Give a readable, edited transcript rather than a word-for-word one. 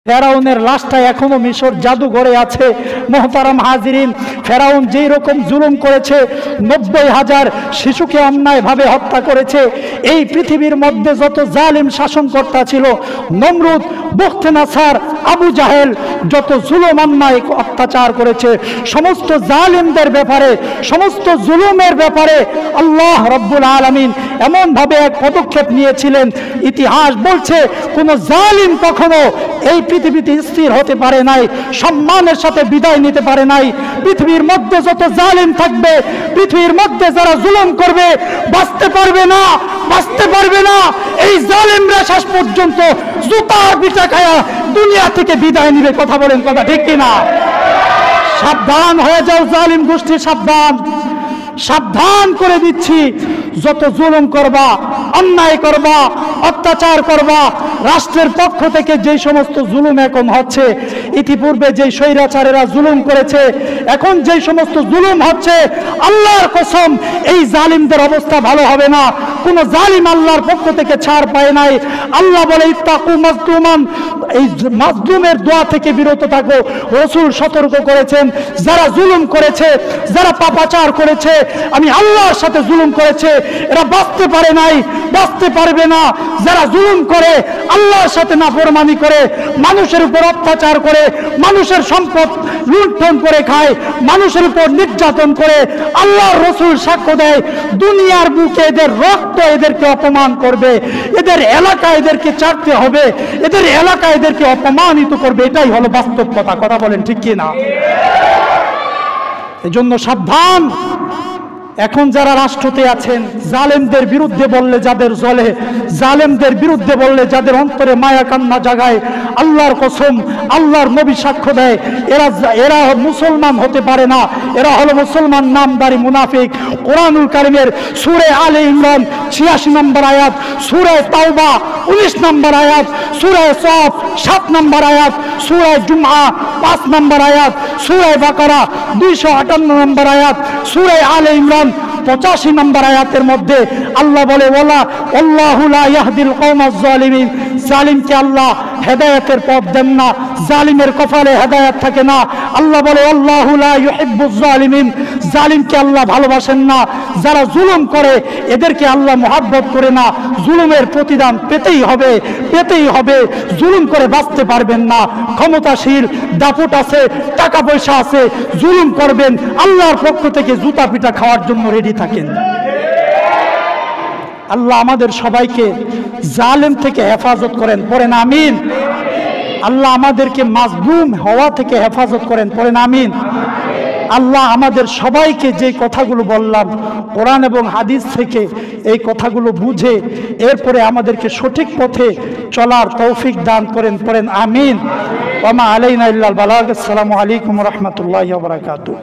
ফেরাউনের লাশটা এখনো মিশর জাদুঘরে আছে। মোহতারাম হাজিরিন, ফেরাউন যেই রকম জুলুম করেছে, 90,000 শিশুকে অন্যায়ভাবে হত্যা করেছে। এই পৃথিবীর মধ্যে যত জালিম শাসনকর্তা ছিল, নমরুদ, বুখতেনাসার, আবু জাহেল, যত জুলুম অন্যায় অত্যাচার করেছে, সমস্ত জালিমদের ব্যাপারে, সমস্ত জুলুমের ব্যাপারে আল্লাহ রব্বুল আলামিন এমনভাবে এক পদক্ষেপ নিয়েছিলেন, ইতিহাস বলছে কোন জালিম কখনো এই পৃথিবীতে স্থির হতে পারে নাই, সম্মানের সাথে বিদায় নিতে পারে নাই। পৃথিবীর মধ্যে যত জালিম থাকবে, পৃথিবীর মধ্যে যারা জুলুম করবে, বাঁচতে পারবে না, বাঁচতে পারবে না। এই জালিমরা শেষ পর্যন্ত জুতার পিঠা খায়া দুনিয়া থেকে বিদায় নিবে। কথা বলেন, কথা ঠিক কিনা? সাবধান হয়ে যাও জালিম গোষ্ঠী, সাবধান, সাবধান করে দিচ্ছি। যত জুলুম করবা, অন্যায় করবা, অত্যাচার করবা, রাষ্ট্রের পক্ষ থেকে যে সমস্ত জুলুম এখন হচ্ছে, ইতিপূর্বে যে স্বৈরাচারেরা জুলুম করেছে, এখন যে সমস্ত জুলুম হচ্ছে, আল্লাহর কসম এই জালিমদের অবস্থা ভালো হবে না। কোন জালিম আল্লাহর পক্ষ থেকে ছাড় পায় নাই। আল্লাহ বলে ইত্তাকু মাজলুমান, এই মাজলুমের দোয়া থেকে বিরত থাকো। রাসূল সতর্ক করেছেন, যারা জুলুম করেছে, যারা পাপাচার করেছে, আমি আল্লাহর সাথে জুলুম করেছে, এরা বাঁচতে পারে নাই, বাঁচতে পারবে না। যারা জুলুম করে, আল্লাহর সাথে নাফরমানি করে, মানুষের উপর অত্যাচার করে, মানুষের সম্পদ লুণ্ঠন করে খায়, মানুষের উপর নির্যাতন করে, আল্লাহর রাসূল সাক্ষ্য দেয় দুনিয়ার বুকে এদের রক্ত এদেরকে অপমান করবে, এদের এলাকা এদেরকে চাটতে হবে, এদের এলাকা এদেরকে অপমানিত করবে। এটাই হলো বাস্তব কথা। কথা বলেন ঠিক কি না? এজন্য সাবধান। এখন যারা রাষ্ট্রতে আছেন, জালেমদের বিরুদ্ধে বললে যাদের জ্বলে, জালেমদের বিরুদ্ধে বললে যাদের অন্তরে মায়া কান্না জাগায়, আল্লাহর কসম, আল্লাহর নবী সাক্ষ্য দেয় এরা মুসলমান হতে পারে না। এরা হলো মুসলমান নামদারি মুনাফিক। কোরআনুল কারীমের সূরা আলে ইমরান 86 নম্বর আয়াত, সূরা তাওবা 19 নম্বর আয়াত, সূরা সফ 7 নম্বর আয়াত, সূরা জুমআ 5 নম্বর আয়াত, সূরা বাকারা 258 নম্বর আয়াত, সূরা আলে ইমরান 85 নম্বর আয়াতের মধ্যে আল্লাহ বলে, ওয়ালা আল্লাহু লা ইয়াহদিল কওমাজ জালিমিন, জালিমকে আল্লাহ হেদায়েতের পথ দেন না, জালিমের কপালে হেদায়েত থাকে না। আল্লাহ বলে আল্লাহু লা ইউহিব্বুজ জালিমিন, জালিমকে আল্লাহ ভালোবাসেন না। যারা জুলুম করে এদেরকে আল্লাহ মহব্বত করে না। জুলুমের প্রতিদান পেতেই হবে, পেতেই হবে। জুলুম করে বাঁচতে পারবেন না। ক্ষমতাশীল, দাপট আছে, টাকা পয়সা আছে, জুলুম করবেন, আল্লাহর পক্ষ থেকে জুতা পিটা খাওয়ার জন্য রেডি থাকেন। আল্লাহ আমাদের সবাইকে জালেম থেকে হেফাজত করেন, পড়েন আমিন। আল্লাহ আমাদেরকে মাজলুম হওয়া থেকে হেফাজত করেন, পড়েন আমিন। আল্লাহ আমাদের সবাইকে যে কথাগুলো বললাম কোরআন এবং হাদিস থেকে, এই কথাগুলো বুঝে এরপরে আমাদেরকে সঠিক পথে চলার তৌফিক দান করেন, পড়েন আমিন। ওয়া মা আলাইনা ইল্লাল বালাগ। আসসালামু আলাইকুম ওয়া রাহমাতুল্লাহি ওয়া বারাকাতুহু।